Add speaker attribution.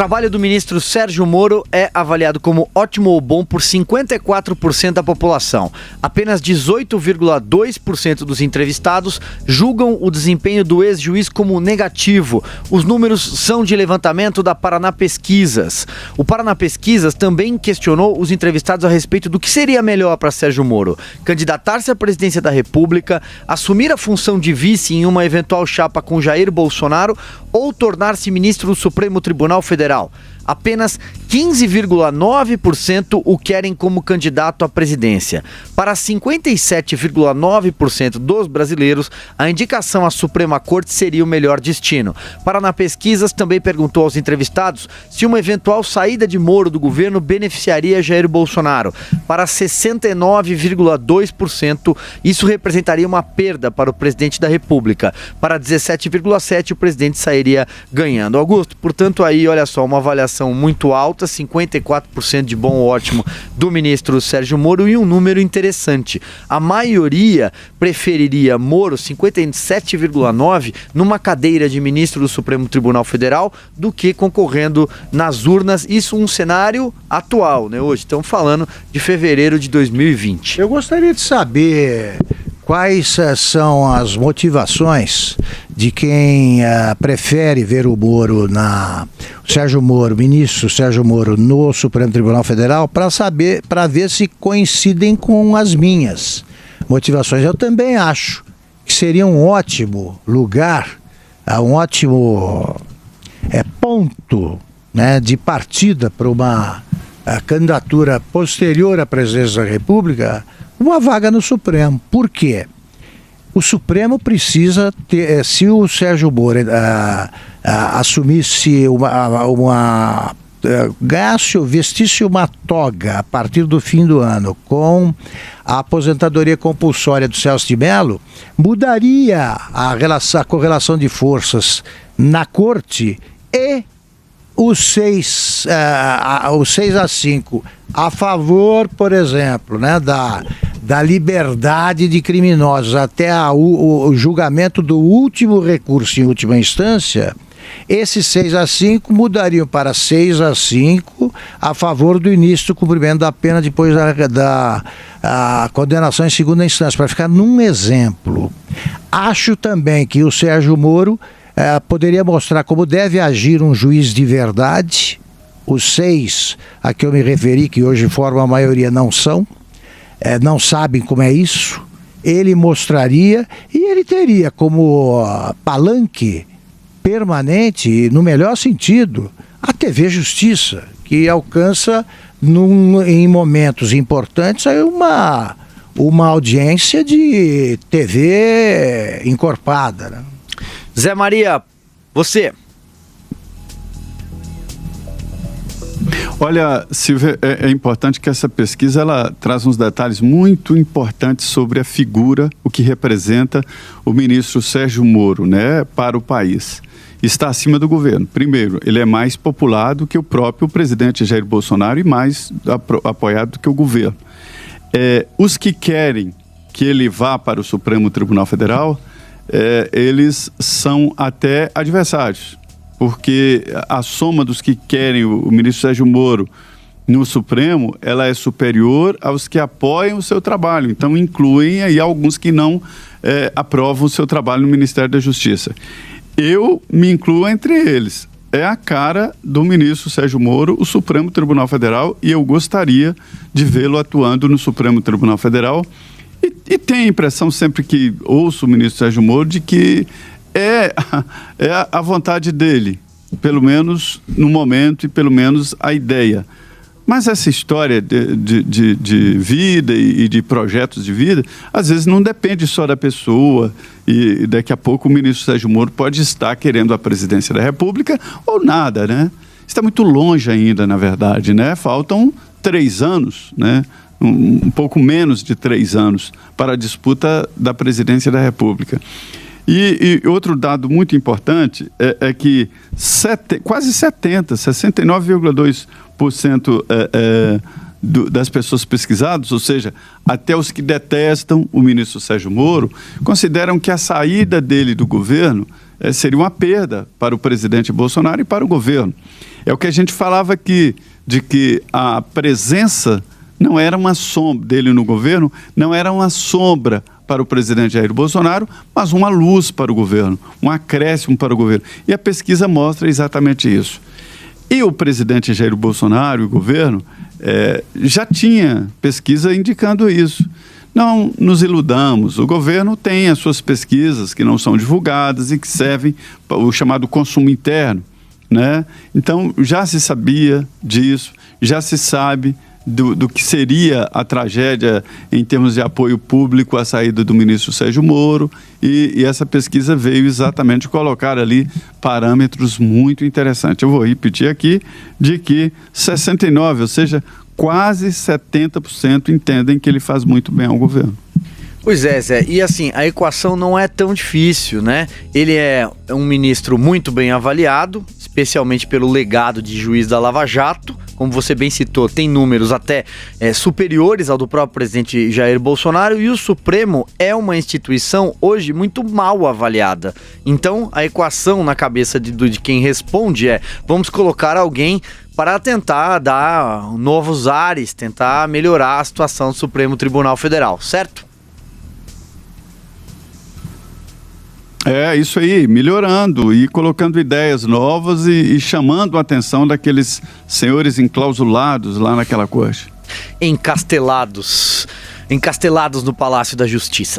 Speaker 1: trabalho do ministro Sérgio Moro é avaliado como ótimo ou bom por 54% da população. Apenas 18,2% dos entrevistados julgam o desempenho do ex-juiz como negativo. Os números são de levantamento da Paraná Pesquisas. O Paraná Pesquisas também questionou os entrevistados a respeito do que seria melhor para Sérgio Moro: candidatar-se à presidência da República, assumir a função de vice em uma eventual chapa com Jair Bolsonaro ou tornar-se ministro do Supremo Tribunal Federal. Apenas 15,9% o querem como candidato à presidência. Para 57,9% dos brasileiros, a indicação à Suprema Corte seria o melhor destino. Paraná Pesquisas também perguntou aos entrevistados se uma eventual saída de Moro do governo beneficiaria Jair Bolsonaro. Para 69,2%, isso representaria uma perda para o presidente da República. Para 17,7%, o presidente sairia ganhando. Augusto, portanto, aí, olha só, uma avaliação muito alta, 54% de bom ou ótimo do ministro Sérgio Moro, e um número interessante: a maioria preferiria Moro, 57,9%, numa cadeira de ministro do Supremo Tribunal Federal do que concorrendo nas urnas. Isso um cenário atual, né? Hoje estamos falando de fevereiro de 2020.
Speaker 2: Eu gostaria de saber quais são as motivações de quem prefere ver o Moro ministro Sérgio Moro no Supremo Tribunal Federal, para ver se coincidem com as minhas motivações. Eu também acho que seria um ótimo lugar, um ótimo ponto, né, de partida para uma candidatura posterior à presidência da República, uma vaga no Supremo. Por quê? O Supremo precisa ter, se o Sérgio Moro assumisse vestisse uma toga a partir do fim do ano com a aposentadoria compulsória do Celso de Mello, mudaria a correlação de forças na corte, e os 6-5 a favor, por exemplo, né, da liberdade de criminosos até o julgamento do último recurso em última instância, esses 6-5 mudariam para 6-5 a favor do início do cumprimento da pena depois da condenação em segunda instância, para ficar num exemplo. Acho também que o Sérgio Moro poderia mostrar como deve agir um juiz de verdade. Os 6 a que eu me referi, que hoje formam a maioria, não sabem como é isso. Ele mostraria, e ele teria como palanque permanente, no melhor sentido, a TV Justiça, que alcança em momentos importantes aí uma audiência de TV encorpada, né?
Speaker 1: Zé Maria, você.
Speaker 3: Olha, Silvia, é importante que essa pesquisa ela traz uns detalhes muito importantes sobre a figura, o que representa o ministro Sérgio Moro, né, para o país. Está acima do governo. Primeiro, ele é mais popular do que o próprio presidente Jair Bolsonaro e mais apoiado do que o governo. Os que querem que ele vá para o Supremo Tribunal Federal, eles são até adversários, porque a soma dos que querem o ministro Sérgio Moro no Supremo, ela é superior aos que apoiam o seu trabalho. Então, incluem aí alguns que não aprovam o seu trabalho no Ministério da Justiça. Eu me incluo entre eles. É a cara do ministro Sérgio Moro, o Supremo Tribunal Federal, e eu gostaria de vê-lo atuando no Supremo Tribunal Federal. E tenho a impressão, sempre que ouço o ministro Sérgio Moro, de que é a vontade dele, pelo menos no momento, e pelo menos a ideia. Mas essa história de vida e de projetos de vida, às vezes não depende só da pessoa, e daqui a pouco o ministro Sérgio Moro pode estar querendo a presidência da República ou nada, né? Está muito longe ainda, na verdade, né? Faltam 3 anos, né? Um pouco menos de 3 anos para a disputa da presidência da República. E outro dado muito importante é que quase 69,2% das pessoas pesquisadas, ou seja, até os que detestam o ministro Sérgio Moro, consideram que a saída dele do governo seria uma perda para o presidente Bolsonaro e para o governo. É o que a gente falava aqui, de que a presença não era uma sombra dele no governo, não era uma sombra para o presidente Jair Bolsonaro, mas uma luz para o governo, um acréscimo para o governo. E a pesquisa mostra exatamente isso. E o presidente Jair Bolsonaro e o governo já tinha pesquisa indicando isso. Não nos iludamos, o governo tem as suas pesquisas que não são divulgadas e que servem para o chamado consumo interno, né? Então já se sabia disso, já se sabe do que seria a tragédia em termos de apoio público à saída do ministro Sérgio Moro, e essa pesquisa veio exatamente colocar ali parâmetros muito interessantes. Eu vou repetir aqui de que 69%, ou seja, quase 70% entendem que ele faz muito bem ao governo.
Speaker 1: Pois é, Zé, e assim, a equação não é tão difícil, né? Ele é um ministro muito bem avaliado, especialmente pelo legado de juiz da Lava Jato. Como você bem citou, tem números até superiores ao do próprio presidente Jair Bolsonaro, e o Supremo é uma instituição hoje muito mal avaliada. Então, a equação na cabeça de quem responde vamos colocar alguém para tentar dar novos ares, tentar melhorar a situação do Supremo Tribunal Federal, certo?
Speaker 3: É isso aí, melhorando e colocando ideias novas e chamando a atenção daqueles senhores enclausulados lá naquela corte.
Speaker 1: Encastelados no Palácio da Justiça.